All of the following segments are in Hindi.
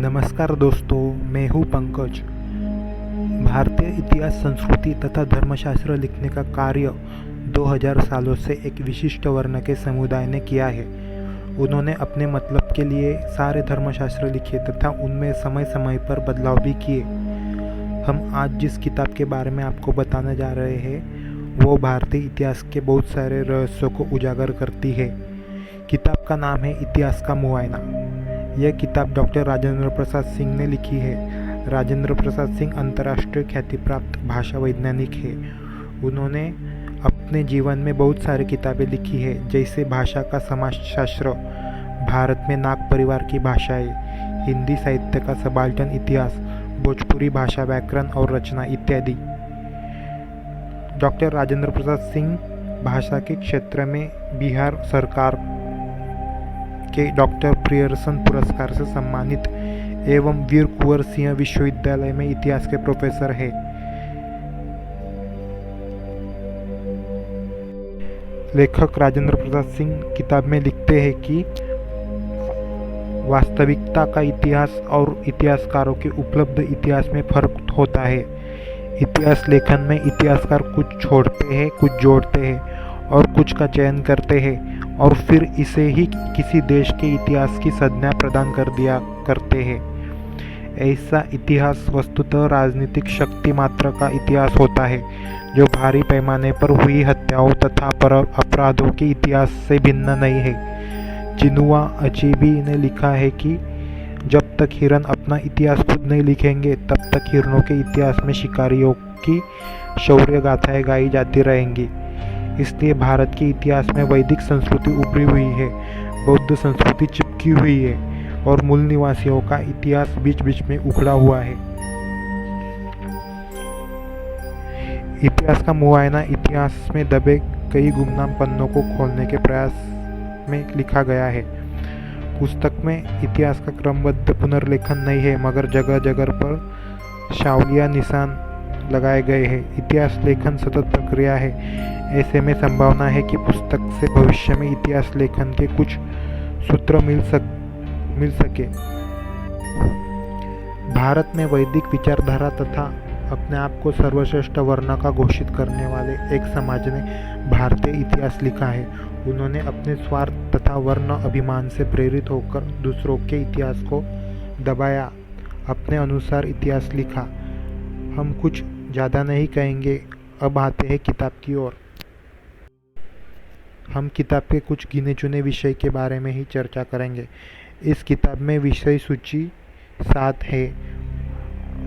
नमस्कार दोस्तों, मैं हूँ पंकज। भारतीय इतिहास, संस्कृति तथा धर्मशास्त्र लिखने का कार्य 2000 सालों से एक विशिष्ट वर्ण के समुदाय ने किया है। उन्होंने अपने मतलब के लिए सारे धर्मशास्त्र लिखे तथा उनमें समय समय पर बदलाव भी किए। हम आज जिस किताब के बारे में आपको बताने जा रहे हैं वो भारतीय इतिहास के बहुत सारे रहस्यों को उजागर करती है। किताब का नाम है इतिहास का मुआयना। यह किताब डॉक्टर राजेंद्र प्रसाद सिंह ने लिखी है। राजेंद्र प्रसाद सिंह अंतर्राष्ट्रीय ख्याति प्राप्त भाषा वैज्ञानिक है। उन्होंने अपने जीवन में बहुत सारी किताबें लिखी है, जैसे भाषा का समाजशास्त्र, भारत में नाग परिवार की भाषाएं, हिंदी साहित्य का सबाल्टन इतिहास, भोजपुरी भाषा व्याकरण और रचना इत्यादि। डॉक्टर राजेंद्र प्रसाद सिंह भाषा के क्षेत्र में बिहार सरकार के डॉक्टर प्रियरसन पुरस्कार से सम्मानित एवं वीर कुंवर सिंह विश्वविद्यालय में इतिहास के प्रोफेसर हैं। लेखक राजेंद्र प्रसाद सिंह किताब में लिखते हैं कि वास्तविकता का इतिहास और इतिहासकारों के उपलब्ध इतिहास में फर्क होता है। इतिहास लेखन में इतिहासकार कुछ छोड़ते हैं, कुछ जोड़ते हैं और कुछ का चयन करते हैं और फिर इसे ही किसी देश के इतिहास की संज्ञा प्रदान कर दिया करते हैं। ऐसा इतिहास वस्तुतः राजनीतिक शक्ति मात्र का इतिहास होता है, जो भारी पैमाने पर हुई हत्याओं तथा अपराधों के इतिहास से भिन्न नहीं है। चिनुआ अचेबी ने लिखा है कि जब तक हिरन अपना इतिहास खुद नहीं लिखेंगे, तब तक हिरनों के इतिहास में शिकारियों की शौर्य गाथाएं गाई जाती रहेंगी। इसलिए भारत के इतिहास में वैदिक संस्कृति उभरी हुई है, बौद्ध संस्कृति चिपकी हुई है और मूल निवासियों का इतिहास बीच बीच में उखड़ा हुआ है। इतिहास का मुआयना इतिहास में दबे कई गुमनाम पन्नों को खोलने के प्रयास में लिखा गया है। पुस्तक में इतिहास का क्रमबद्ध पुनर्लेखन नहीं है, मगर जगह जगह पर शावलिया निशान लगाए गए हैं। इतिहास लेखन सतत प्रक्रिया है। ऐसे में संभावना है कि पुस्तक से भविष्य में इतिहास लेखन के कुछ सूत्र मिल सके। भारत में वैदिक विचारधारा तथा अपने आप को सर्वश्रेष्ठ वर्ण का घोषित करने वाले एक समाज ने भारतीय इतिहास लिखा है। उन्होंने अपने स्वार्थ तथा वर्ण अभिमान से प्रेरित होकर दूसरों के इतिहास को दबाया, अपने अनुसार इतिहास लिखा। हम कुछ ज़्यादा नहीं कहेंगे, अब आते हैं किताब की ओर। हम किताब के कुछ गिने चुने विषय के बारे में ही चर्चा करेंगे। इस किताब में विषय सूची 7 है।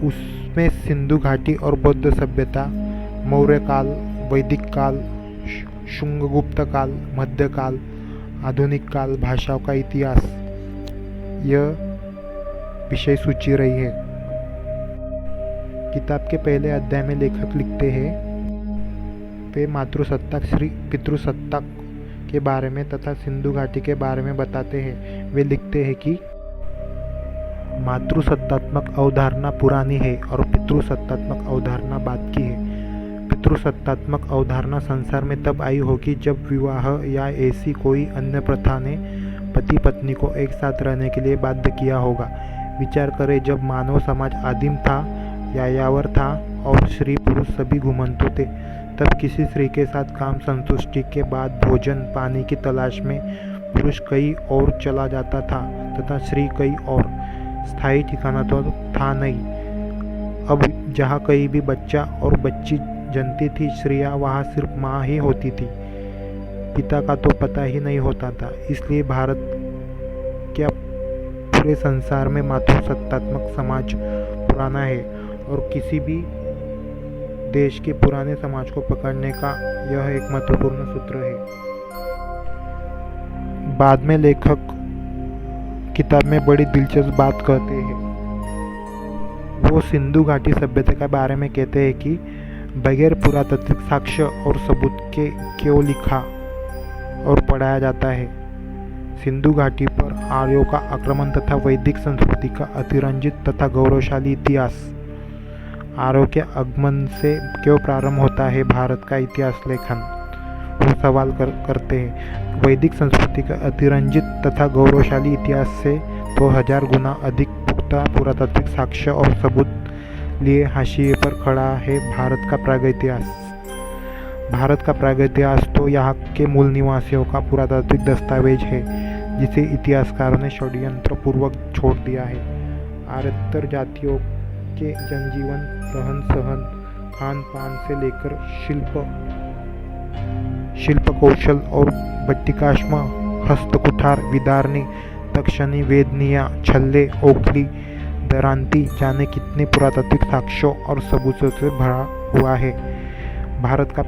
उसमें सिंधु घाटी और बौद्ध सभ्यता, मौर्य काल, वैदिक काल, शुंगगुप्त काल, मध्यकाल, आधुनिक काल, भाषाओं का इतिहास, यह विषय सूची रही है। किताब के पहले अध्याय में लेखक लिखते हैं, वे मातृसत्ताक श्री पितृसत्ताक के बारे में तथा सिंधु घाटी के बारे में बताते हैं। वे लिखते हैं कि मातृसत्तात्मक अवधारणा पुरानी है और पितृसत्तात्मक अवधारणा बाद की है। पितृसत्तात्मक अवधारणा संसार में तब आई होगी जब विवाह या ऐसी कोई अन्य प्रथा ने पति पत्नी को एक साथ रहने के लिए बाध्य किया होगा। विचार करें, जब मानव समाज आदिम था, यायावर था और स्त्री पुरुष सभी घुमंतु थे, तब किसी स्त्री के साथ काम संतुष्टि के बाद भोजन पानी की तलाश में पुरुष कहीं और चला जाता था तथा स्त्री कहीं और। स्थायी ठिकाना तो था नहीं। अब जहाँ कहीं भी बच्चा और बच्ची जन्मती थी, स्त्रियाँ वहाँ सिर्फ माँ ही होती थी, पिता का तो पता ही नहीं होता था। इसलिए भारत क्या पूरे संसार में मातृसत्तात्मक समाज पुराना है और किसी भी देश के पुराने समाज को पकड़ने का यह एक महत्वपूर्ण सूत्र है। बाद में लेखक किताब में बड़ी दिलचस्प बात कहते हैं। वो सिंधु घाटी सभ्यता के बारे में कहते हैं कि बगैर पुरातात्विक साक्ष्य और सबूत के क्यों लिखा और पढ़ाया जाता है। सिंधु घाटी पर आर्यों का आक्रमण तथा वैदिक संस्कृति का अतिरंजित तथा गौरवशाली इतिहास। आर्यों के आगमन से क्यों प्रारंभ होता है भारत का इतिहास लेखन, वो सवाल करते हैं। वैदिक संस्कृति का अतिरंजित तथा गौरवशाली इतिहास से तो 1000 गुना अधिक पुख्त जिसका पुरातात्विक साक्ष्य और सबूत लिए हाशिए पर खड़ा है भारत का प्रागैतिहास। भारत का प्रागैतिहास तो यहाँ के मूल निवासियों का पुरातात्विक दस्तावेज है जिसे इतिहासकारों ने षड्यंत्र पूर्वक छोड़ दिया है। आर्यतर जातियों के जनजीवन, रहन सहन, खान पान से लेकर शिल्प कौशल और बट्टिकाश्म, हस्तकुठार, विदारणी, तक्षणी, वेदनिया, छल्ले, ओखली, दरांती जाने कितने पुरातात्विक साक्ष्यों और सबूतों से भरा हुआ है। भारत का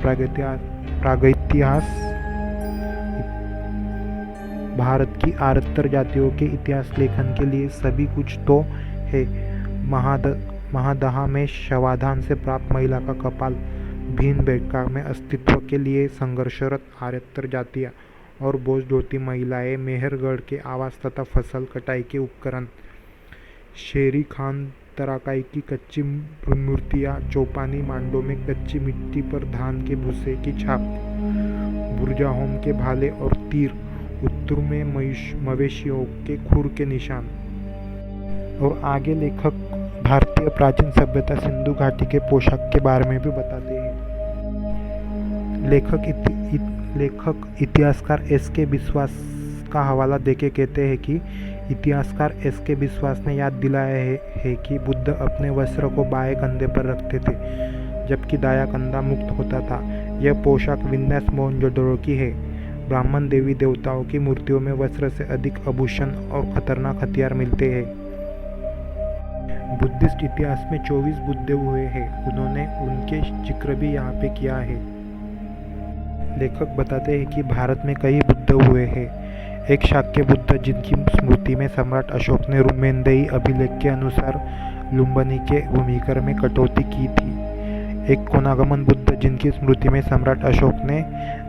प्रागैतिहास भारत की आर्यतर जातियों के इतिहास लेखन के लिए सभी कुछ तो है। महादहा में शवाधान से प्राप्त महिला का कपाल, भीमबेटका में अस्तित्व के लिए संघर्षरत आर्यतर जातियाँ और बोझ-ढोती महिलाएं, मेहरगढ़ के आवास तथा फसल कटाई के उपकरण, शेरी खान तराकाई की कच्ची मूर्तियाँ, चौपानी मांडों में कच्ची मिट्टी पर धान के भूसे की छाप, बुर्जाहोम के भाले और तीर, उत्तर में मवेशियों के खुर के निशान। और आगे लेखक भारतीय प्राचीन सभ्यता सिंधु घाटी के पोशाक के बारे में भी बताते हैं। लेखक इतिहासकार एस.के. बिस्वास का हवाला देके कहते हैं कि इतिहासकार एस.के. बिस्वास ने याद दिलाया है कि बुद्ध अपने वस्त्र को बाएं कंधे पर रखते थे जबकि दाया कंधा मुक्त होता था। यह पोशाक विन्यास मोहनजोदड़ो की है। ब्राह्मण देवी देवताओं की मूर्तियों में वस्त्र से अधिक आभूषण और खतरनाक हथियार मिलते हैं। बुद्धिस्ट इतिहास में 24 बुद्ध हुए हैं। उन्होंने उनके जिक्र भी यहाँ पे किया है। लेखक बताते हैं कि भारत में कई बुद्ध हुए हैं। एक शाक्य बुद्ध जिनकी स्मृति में सम्राट अशोक ने रुमेंदेई अभिलेख के अनुसार लुम्बिनी के भूमिकर में कटौती की थी। एक कोनागमन बुद्ध जिनकी स्मृति में सम्राट अशोक ने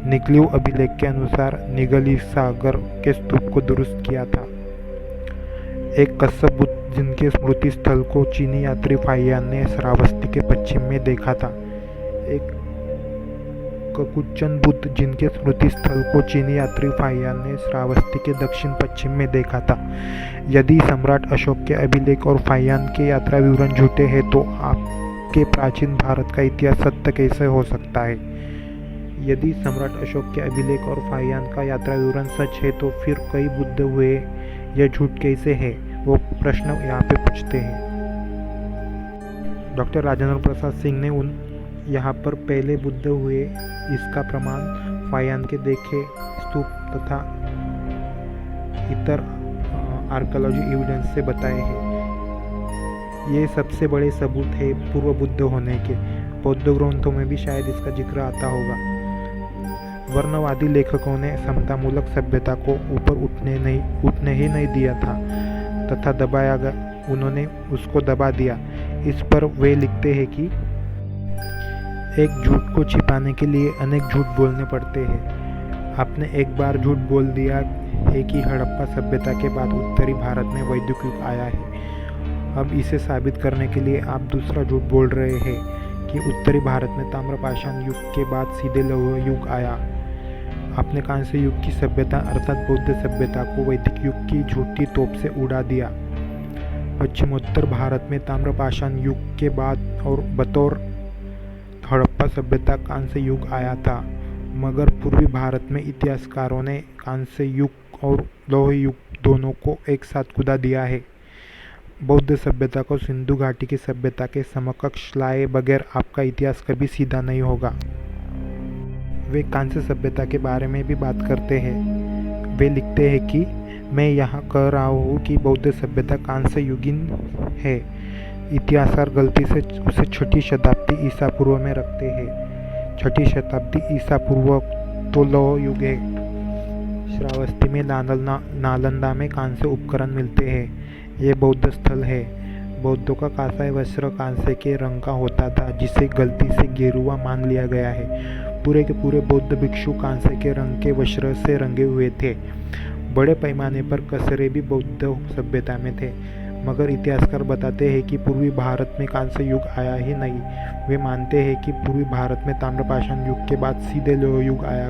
निकलिव अभिलेख के अनुसार निगलिसागर के स्तूप को दुरुस्त किया था। एक कश्यप बुद्ध जिनके स्मृति स्थल को चीनी यात्री फाहियान ने श्रावस्ती के पश्चिम में देखा था। एक ककुच्चन बुद्ध जिनके स्मृति स्थल को चीनी यात्री फाहियान ने श्रावस्ती के दक्षिण पश्चिम में देखा था। यदि सम्राट अशोक के अभिलेख और फाहियान के यात्रा विवरण झूठे हैं तो आपके प्राचीन भारत का इतिहास सत्य कैसे हो सकता है? यदि सम्राट अशोक के अभिलेख और फाहियान का यात्रा विवरण सच है तो फिर कई बुद्ध हुए, यह झूठ कैसे है? वो प्रश्न यहाँ पे पूछते हैं। डॉक्टर राजेंद्र प्रसाद सिंह ने यहाँ पर पहले बुद्ध हुए इसका प्रमाण फाहियान के देखे स्तूप तथा इतर आर्कियोलॉजी एविडेंस से बताए हैं। ये सबसे बड़े सबूत है पूर्व बुद्ध होने के। बौद्ध ग्रंथों में भी शायद इसका जिक्र आता होगा। वर्णवादी लेखकों ने समतामूलक सभ्यता को ऊपर उठने ही नहीं दिया था तथा दबाया गया, उन्होंने उसको दबा दिया। इस पर वे लिखते हैं कि एक झूठ को छिपाने के लिए अनेक झूठ बोलने पड़ते हैं। आपने एक बार झूठ बोल दिया है कि हड़प्पा सभ्यता के बाद उत्तरी भारत में वैदिक युग आया है। अब इसे साबित करने के लिए आप दूसरा झूठ बोल रहे हैं कि उत्तरी भारत में ताम्रपाषाण युग के बाद सीधे लौह युग आया। आपने कांस्य युग की सभ्यता अर्थात बौद्ध सभ्यता को वैदिक युग की झूठी तोप से उड़ा दिया। पश्चिमोत्तर भारत में ताम्रपाषाण युग के बाद और बतौर हड़प्पा सभ्यता कांस्य युग आया था, मगर पूर्वी भारत में इतिहासकारों ने कांस्य युग और लौह युग दोनों को एक साथ कुदा दिया है। बौद्ध सभ्यता को सिंधु घाटी की सभ्यता के समकक्ष लाए बगैर आपका इतिहास कभी सीधा नहीं होगा। वे कांस्य सभ्यता के बारे में भी बात करते हैं। वे लिखते हैं कि मैं यहाँ कह रहा हूँ कि बौद्ध सभ्यता कांस्य युगीन है। इतिहासकार गलती से उसे 6ठी शताब्दी ईसा पूर्व में रखते हैं। 6ठी शताब्दी ईसा पूर्व तो लौह युग है। श्रावस्ती में नालंदा में कांस्य उपकरण मिलते हैं। ये बौद्ध स्थल है। बौद्धों का कांस्य वस्त्र कांस्य के रंग का होता था जिसे गलती से गेरुआ मान लिया गया है। पूरे के पूरे बौद्ध भिक्षु कांस्य के रंग के वस्त्र से रंगे हुए थे। बड़े पैमाने पर कचरे भी बौद्ध सभ्यता में थे, मगर इतिहासकार बताते हैं कि पूर्वी भारत में कांस्य युग आया ही नहीं। वे मानते हैं कि पूर्वी भारत में ताम्रपाषाण युग के बाद सीधे लौह युग आया।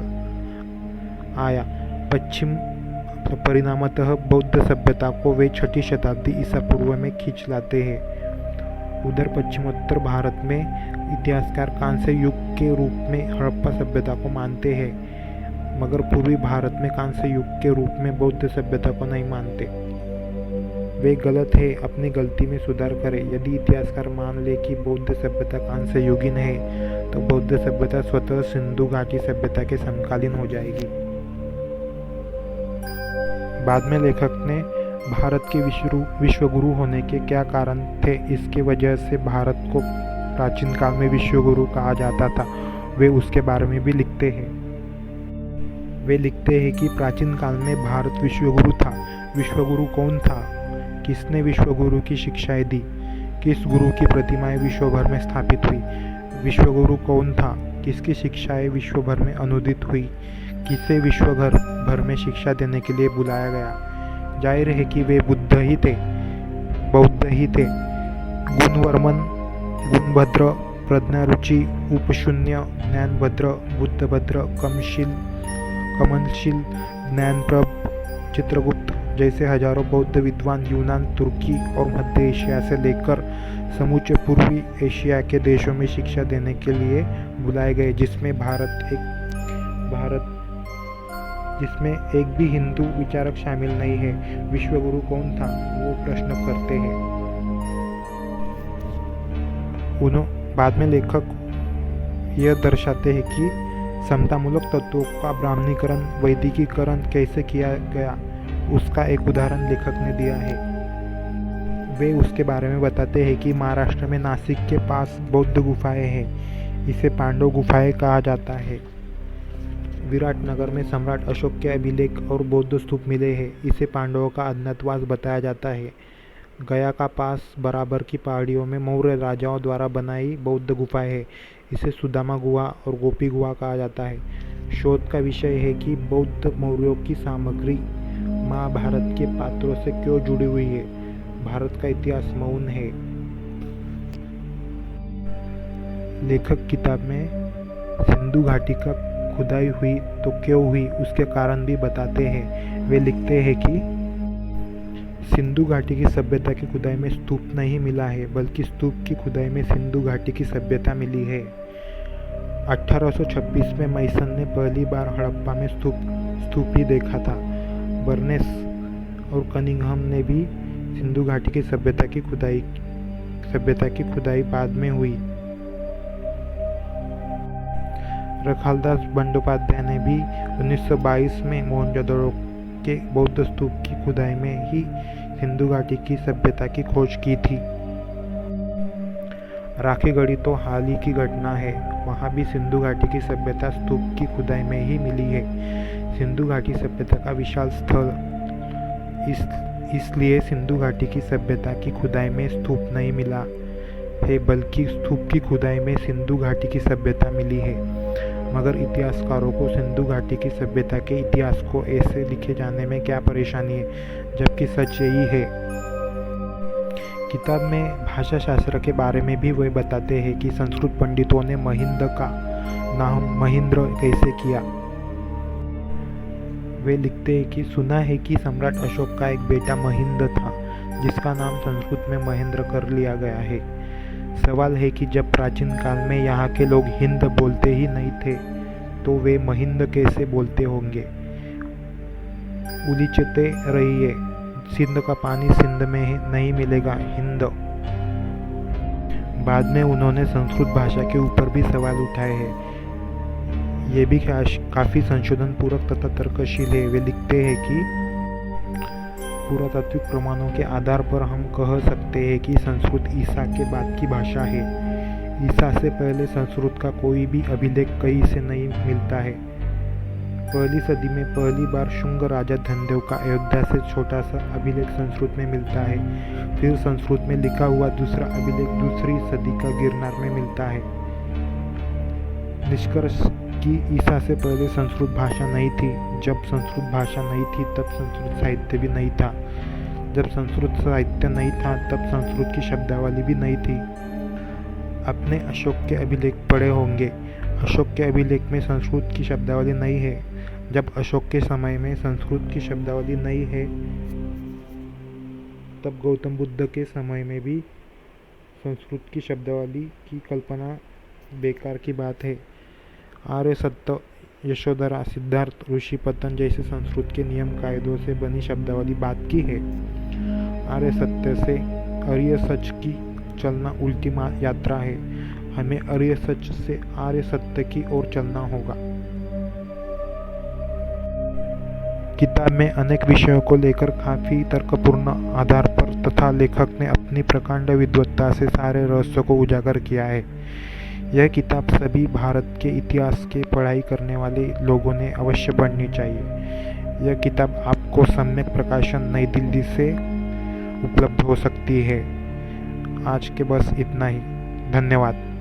तो परिणामतः बौद्ध सभ्यता को वे 6ठी शताब्दी ईसा पूर्व में खींच लाते हैं। उधर पश्चिमोत्तर भारत में इतिहासकार कांस्य युग के रूप में हड़प्पा सभ्यता को मानते हैं, मगर पूर्वी भारत में कांस्य युग के रूप में बौद्ध सभ्यता को नहीं मानते। वे गलत है, अपनी गलती में सुधार करें। यदि इतिहासकार मान ले कि बौद्ध सभ्यता कांस्य युगीन है, तो बौद्ध सभ्यता स्वतः सिंधु घाटी सभ्यता के समकालीन हो जाएगी। बाद में लेखक ने भारत के विश्वगुरु होने के क्या कारण थे, इसके वजह से भारत को प्राचीन काल में विश्वगुरु कहा जाता था, वे उसके बारे में भी लिखते हैं। वे लिखते हैं कि प्राचीन काल में भारत विश्वगुरु था। विश्वगुरु कौन था? किसने विश्वगुरु की शिक्षाएं दी? किस गुरु की प्रतिमाएं विश्व भर में स्थापित हुई? विश्वगुरु कौन था? किसकी शिक्षाएं विश्व भर में अनुदित हुई? किसे विश्व भर में शिक्षा देने के लिए बुलाया गया? जाहिर है कि वे बुद्ध ही थे, बौद्ध ही थे। गुणवर्मन, गुणभद्र, प्रज्ञारुचि, उपशून्य, ज्ञानभद्र, बुद्धभद्र, कमलशील, ज्ञानप्रभ, चित्रगुप्त जैसे हजारों बौद्ध विद्वान यूनान, तुर्की और मध्य एशिया से लेकर समूचे पूर्वी एशिया के देशों में शिक्षा देने के लिए बुलाए गए, जिसमें एक भी हिंदू विचारक शामिल नहीं है। विश्वगुरु कौन था? वो प्रश्न करते हैं। बाद में लेखक यह दर्शाते हैं कि समतामूलक तत्वों का ब्राह्मणीकरण, वैदिकीकरण कैसे किया गया, उसका एक उदाहरण लेखक ने दिया है। वे उसके बारे में बताते हैं कि महाराष्ट्र में नासिक के पास बौद्ध गुफाएं हैं। इसे पांडव गुफाएं कहा जाता है। विराटनगर में सम्राट अशोक के अभिलेख और बौद्ध स्तूप मिले हैं। इसे पांडवों का अज्ञातवास बताया जाता है। गया का पास बराबर की पहाड़ियों में मौर्य राजाओं द्वारा बनाई बौद्ध गुफाएं हैं। इसे सुदामा गुहा और गोपी गुहा कहा जाता है। शोध का विषय है कि बौद्ध मौर्यों की सामग्री महाभारत के पात्रों से क्यों जुड़ी हुई है। भारत का इतिहास मौन है। लेखक किताब में सिंधु घाटी का खुदाई हुई तो क्यों हुई, उसके कारण भी बताते हैं। वे लिखते हैं कि सिंधु घाटी की सभ्यता की खुदाई में स्तूप नहीं मिला है, बल्कि स्तूप की खुदाई में सिंधु घाटी की सभ्यता मिली है। 1826 में मैसन ने पहली बार हड़प्पा में स्तूप ही देखा था। बर्नेस और कनिंघम ने भी सिंधु घाटी की सभ्यता की खुदाई बाद में हुई। रखालदास बंदोपाध्याय ने भी 1922 में मोहनजोदड़ो के बौद्ध स्तूप की खुदाई में ही सिंधु घाटी की सभ्यता की खोज की थी। राखीगढ़ी तो हाल ही की घटना है, वहाँ भी सिंधु घाटी की सभ्यता स्तूप की खुदाई में ही मिली है। सिंधु घाटी सभ्यता का विशाल स्थल, इसलिए सिंधु घाटी की सभ्यता की खुदाई में स्तूप नहीं मिला है, बल्कि स्तूप की खुदाई में सिंधु घाटी की सभ्यता मिली है। मगर इतिहासकारों को सिंधु घाटी की सभ्यता के इतिहास को ऐसे लिखे जाने में क्या परेशानी है, जबकि सच यही है। किताब में भाषा शास्त्र के बारे में भी वे बताते हैं कि संस्कृत पंडितों ने महिंद का नाम महेंद्र कैसे किया। वे लिखते हैं कि सुना है कि सम्राट अशोक का एक बेटा महिंद था, जिसका नाम संस्कृत में महेंद्र कर लिया गया है। सवाल है कि जब प्राचीन काल में यहाँ के लोग हिंद बोलते ही नहीं थे, तो वे महिंद कैसे बोलते होंगे। उलीचते रहिए, सिंध का पानी सिंध में नहीं मिलेगा, हिंद। बाद में उन्होंने संस्कृत भाषा के ऊपर भी सवाल उठाए हैं। ये भी काफ़ी संशोधन पूरक तथा तर्कशील है। वे लिखते हैं कि पुरातात्विक प्रमाणों के आधार पर हम कह सकते हैं कि संस्कृत ईसा के बाद की भाषा है। ईसा से पहले संस्कृत का कोई भी अभिलेख कहीं से नहीं मिलता है। पहली सदी में पहली बार शुंग राजा धनदेव का अयोध्या से छोटा सा अभिलेख संस्कृत में मिलता है। फिर संस्कृत में लिखा हुआ दूसरा अभिलेख दूसरी सदी का गिरनार में मिलता है। निष्कर्ष कि ईसा से पहले संस्कृत भाषा नहीं थी। जब संस्कृत भाषा नहीं थी तब संस्कृत साहित्य भी नहीं था। जब संस्कृत साहित्य नहीं था तब संस्कृत की शब्दावली भी नहीं थी। अपने अशोक के अभिलेख पढ़े होंगे। अशोक के अभिलेख में संस्कृत की शब्दावली नहीं है। जब अशोक के समय में संस्कृत की शब्दावली नहीं है, तब गौतम बुद्ध के समय में भी संस्कृत की शब्दावली की कल्पना बेकार की बात है। आर्य सत्य, यशोधरा, सिद्धार्थ, ऋषि पतन जैसे संस्कृत के नियम कायदों से बनी शब्दावली बात की है। आर्य सत्य से आर्य सच की चलना उल्टी यात्रा है। हमें आर्य सच से आर्य सत्य की ओर चलना होगा। किताब में अनेक विषयों को लेकर काफी तर्कपूर्ण आधार पर तथा लेखक ने अपनी प्रकांड विद्वत्ता से सारे रहस्यों को उजागर किया है। यह किताब सभी भारत के इतिहास के पढ़ाई करने वाले लोगों ने अवश्य पढ़नी चाहिए। यह किताब आपको सम्यक प्रकाशन नई दिल्ली से उपलब्ध हो सकती है। आज के बस इतना ही। धन्यवाद।